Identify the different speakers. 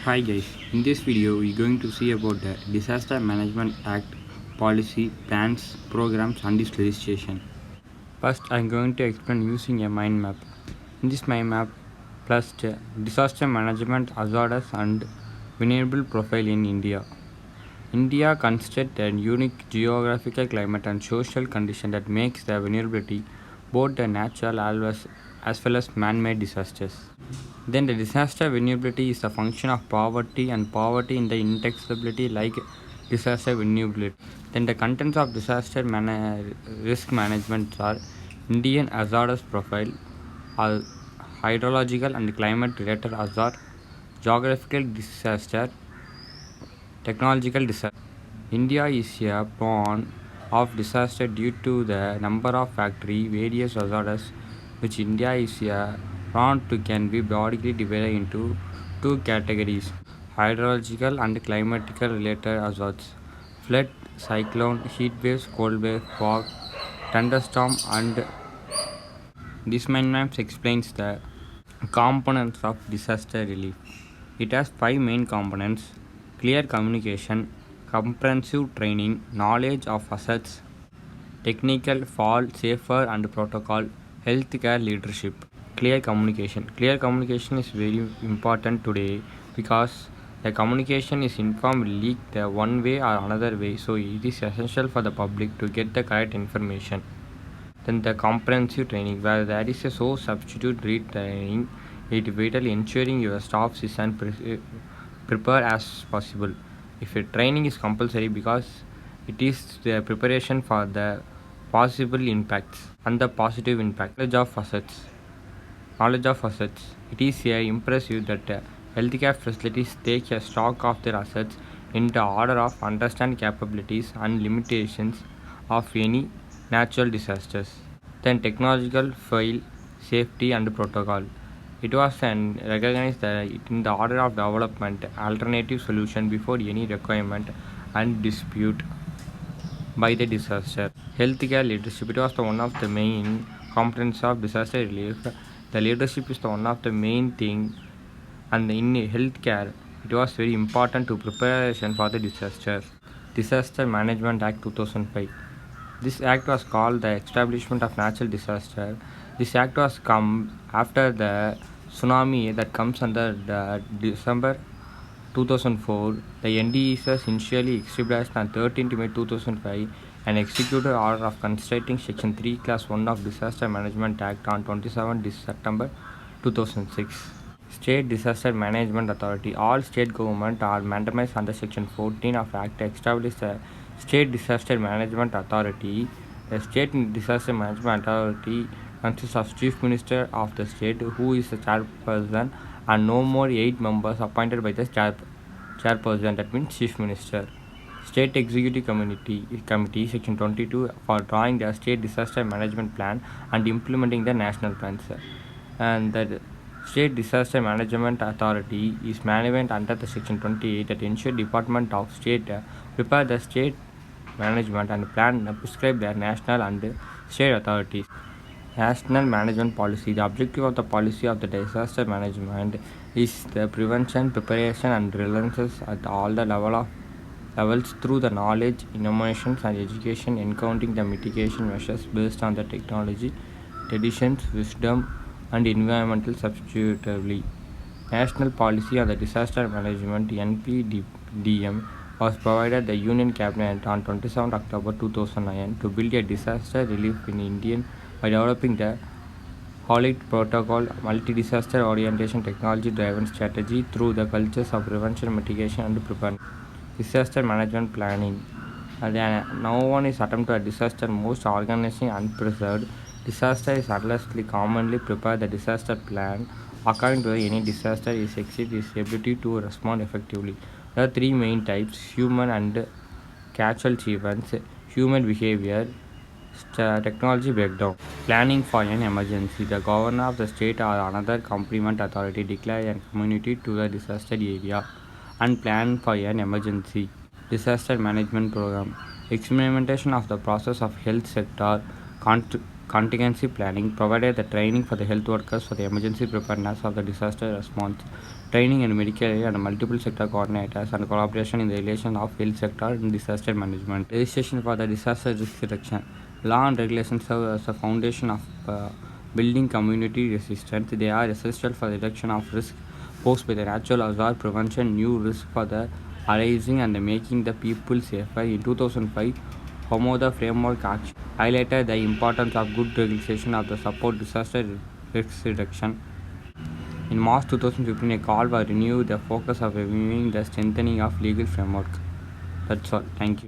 Speaker 1: Hi guys, in this video we're going to see about the Disaster Management Act policy, plans, programs and its legislation. First I'm going to explain using a mind map. In this mind map plus the disaster management hazards and vulnerable profile in India. India consists a unique geographical climate and social condition that makes the vulnerability both the natural as well as man-made disasters. Then the disaster vulnerability is a function of poverty and poverty in the inaccessibility like disaster vulnerability. Then the contents of risk management are Indian hazardous profile, al- hydrological and climate related hazard, geographical disaster, technological disaster. India is a prone of disaster due to the number of factory various hazards which India is a prone to can be broadly divided into two categories: hydrological and climatical related hazards. Flood, cyclone, heat waves, cold wave, fog, thunderstorm, and this maps explains the components of disaster relief. It has five main components: clear communication, comprehensive training, knowledge of assets, technical, fall, safer and protocol, healthcare leadership. Clear communication. Clear communication is very important today because the communication is informed leak the one way or another way, so it is essential for the public to get the correct information. Then the comprehensive training, where there is a source substitute retraining, it vital ensuring your staff is and prepare as possible. If a training is compulsory because it is the preparation for the possible impacts and the positive impact. Knowledge of assets. Knowledge of assets. It is impressive that healthcare facilities take a stock of their assets in the order of understand capabilities and limitations of any natural disasters. Then technological fail, safety and protocol. It was an recognized that in the order of development alternative solution before any requirement and dispute by the disaster. Healthcare leadership. It was the one of the main components of disaster relief. The leadership is the one of the main thing, and in healthcare, it was very important to preparation for the disaster. Disaster Management Act 2005. This act was called the Establishment of Natural Disaster. This act was come after the tsunami that comes under the December 2004. The NDES initially established on 13th May 2005 and executed order of constituting Section 3 Class 1 of Disaster Management Act on 27 September 2006. State Disaster Management Authority. All state governments are mandated under Section 14 of Act to establish the State Disaster Management Authority. The State Disaster Management Authority consists of Chief Minister of the state, who is the chairperson, and no more 8 members appointed by the chairperson, that means Chief Minister. State Executive Committee Section 22 for drawing the State Disaster Management Plan and implementing the national plans. And the State Disaster Management Authority is management under the Section 28 that ensure Department of State prepare the state management and plan prescribe their national and state authorities. National Management Policy. The objective of the policy of the disaster management is the prevention, preparation and resilience at all the levels through the knowledge, innovations and education, encountering the mitigation measures based on the technology, traditions, wisdom and environmental substitutively. National Policy on the Disaster Management (NPDM) was provided the Union Cabinet on 27 October 2009 to build a disaster relief in India by developing the Holistic Protocol multi-disaster orientation technology-driven strategy through the cultures of prevention, mitigation and preparedness. Disaster management planning. No one is attempted a disaster most organizing unprepared. Disaster is unlessly commonly prepared the disaster plan. According to any disaster is exceed its ability to respond effectively. There are three main types: human and casualty events, human behavior, technology breakdown. Planning for an emergency. The governor of the state or another competent authority declare a community to the disaster area and plan for an emergency. Disaster management program. Experimentation of the process of health sector contingency planning, provided the training for the health workers for the emergency preparedness of the disaster response, training in medical aid and multiple sector coordinators, and collaboration in the relation of health sector and disaster management. Legislation for the disaster risk reduction. Law and regulations serve as a foundation of building community resistance. They are essential for the reduction of risk posed by the natural hazard, prevention new risk for the arising, and making the people safer. In 2005, Homoda Framework Action highlighted the importance of good regulation of the support disaster risk reduction. In March 2015, a call was renewed the focus of reviewing the strengthening of legal framework. That's all. Thank you.